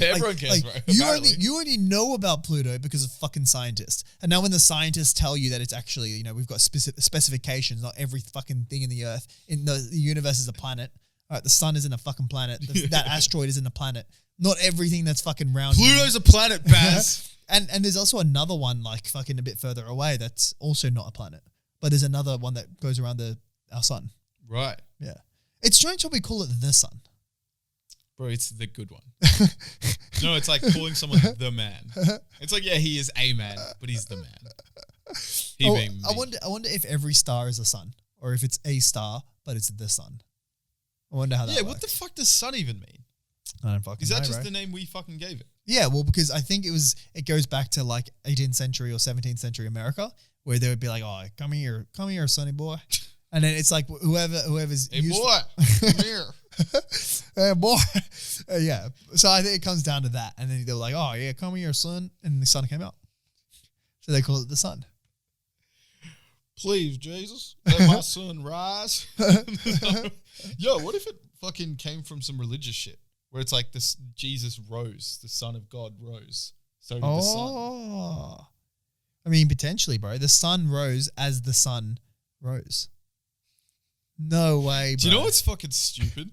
B: Everyone cares, bro.
A: You only know about Pluto because of fucking scientists. And now when the scientists tell you that it's actually, we've got specifications, not every fucking thing in the earth, in the universe is a planet. All right, the sun isn't a fucking planet. That asteroid isn't a planet. Not everything that's fucking round.
B: Pluto's a planet, Baz.
A: and there's also another one like fucking a bit further away that's also not a planet. But there's another one that goes around our sun.
B: Right.
A: Yeah. It's strange how we call it the sun.
B: Bro, it's the good one. No, it's like calling someone the man. It's like, yeah, he is a man, but he's the man. Being me.
A: I wonder if every star is a sun, or if it's a star, but it's the sun. I wonder how that works.
B: What the fuck does sun even mean?
A: I don't fucking know.
B: Is that just the name we fucking gave it?
A: Yeah, well, because I think it goes back to like 18th century or 17th century America, where they would be like, oh, come here, sonny boy. And then it's like whoever's
B: hey boy, come here.
A: Hey boy. Yeah. So I think it comes down to that. And then they were like, oh yeah, come here, son. And the sun came out. So they call it the sun.
B: Please, Jesus, let my sun rise. Yo, what if it fucking came from some religious shit? Where it's like this Jesus rose, the Son of God rose. So did the sun.
A: I mean, potentially, bro. The sun rose as the sun rose. No way, bro.
B: Do you know what's fucking stupid?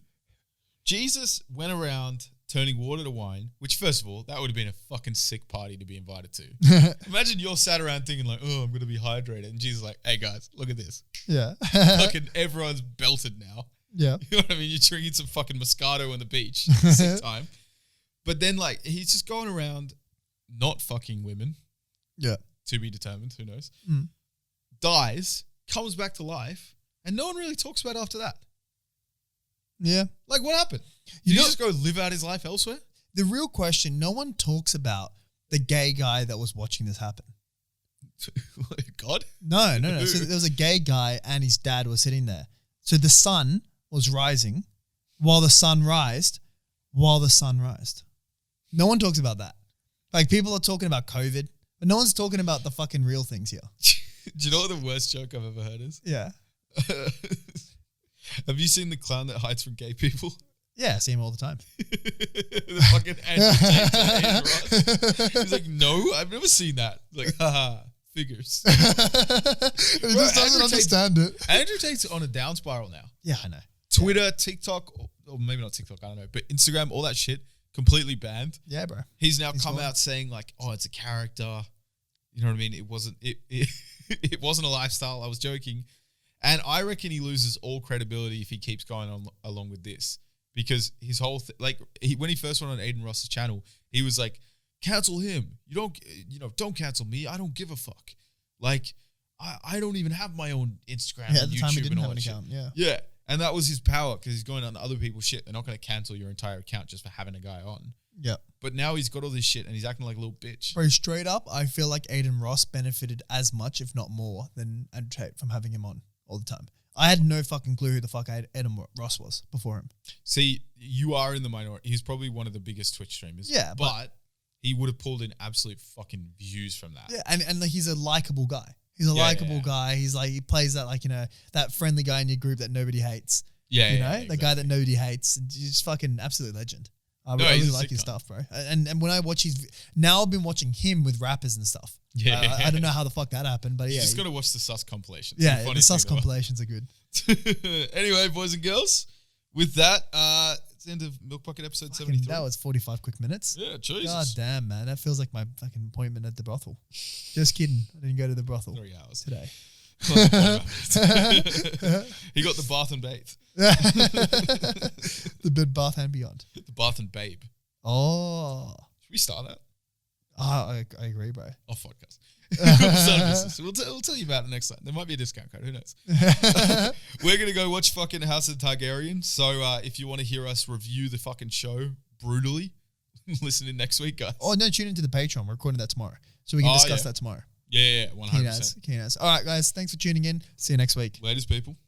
B: Jesus went around turning water to wine, which first of all, that would have been a fucking sick party to be invited to. Imagine you're sat around thinking like, oh, I'm going to be hydrated. And Jesus is like, hey guys, look at this.
A: Yeah.
B: Fucking everyone's belted now.
A: Yeah.
B: You know what I mean? You're drinking some fucking Moscato on the beach. Sick time. But then like, he's just going around not fucking women.
A: Yeah.
B: To be determined, who knows. Dies, comes back to life. And no one really talks about it after that.
A: Yeah.
B: Like, what happened? Did he just go live out his life elsewhere?
A: The real question, no one talks about the gay guy that was watching this happen.
B: God?
A: No. So there was a gay guy and his dad was sitting there. So the sun was rising while the sun rised. No one talks about that. Like, people are talking about COVID, but no one's talking about the fucking real things here.
B: Do you know what the worst joke I've ever heard is?
A: Yeah.
B: Have you seen the clown that hides from gay people?
A: Yeah, I see him all the time.
B: The fucking Andrew Tate. He's like, no, I've never seen that. Like, haha, figures.
A: He just doesn't understand it.
B: Andrew Tate's on a down spiral now.
A: Yeah, I know.
B: Twitter, TikTok, or maybe not TikTok, I don't know, but Instagram, all that shit, completely banned.
A: Yeah, bro.
B: He's now come out saying like, oh, it's a character. You know what I mean? It wasn't it wasn't a lifestyle. I was joking. And I reckon he loses all credibility if he keeps going on along with this, because his whole when he first went on Aiden Ross's channel, he was like, cancel him. Don't cancel me. I don't give a fuck. Like, I don't even have my own Instagram and
A: at the
B: YouTube
A: time he didn't
B: and all
A: have an
B: that
A: account.
B: shit.
A: Yeah.
B: Yeah. And that was his power because he's going on other people's shit. They're not going to cancel your entire account just for having a guy on.
A: Yeah.
B: But now he's got all this shit and he's acting like a little bitch.
A: Bro, straight up, I feel like Aiden Ross benefited as much, if not more, than Andrew Tate from having him on all the time. I had no fucking clue who the fuck Aiden Ross was before him.
B: See, you are in the minority. He's probably one of the biggest Twitch streamers.
A: Yeah.
B: But he would have pulled in absolute fucking views from that.
A: Yeah, and like, he's a likable guy. He's a likable guy. He's like, he plays that, like, that friendly guy in your group that nobody hates.
B: Yeah,
A: the guy that nobody hates. And he's just fucking absolute legend. I really like his stuff, bro. And when I watch now I've been watching him with rappers and stuff.
B: Yeah.
A: I don't know how the fuck that happened, but yeah.
B: You just got to watch the sus compilations.
A: Yeah, the sus compilations are good.
B: Anyway, boys and girls, with that, it's the end of Milk Bucket episode 73.
A: That was 45 quick minutes.
B: Yeah, Jesus.
A: God damn, man. That feels like my fucking appointment at the brothel. Just kidding. I didn't go to the brothel
B: 3 hours
A: today.
B: He got the bath and bathe.
A: The bed, bath and beyond.
B: The bath and babe.
A: Oh.
B: Should we start that?
A: I agree, bro.
B: Off podcast. We'll tell you about it next time. There might be a discount code. Who knows? We're going to go watch fucking House of the Targaryen. So if you want to hear us review the fucking show brutally, listen in next week, guys.
A: Oh, no, tune into the Patreon. We're recording that tomorrow. So we can discuss that tomorrow.
B: Yeah, 100%.
A: Keen as. All right, guys. Thanks for tuning in. See you next week.
B: Latest, people.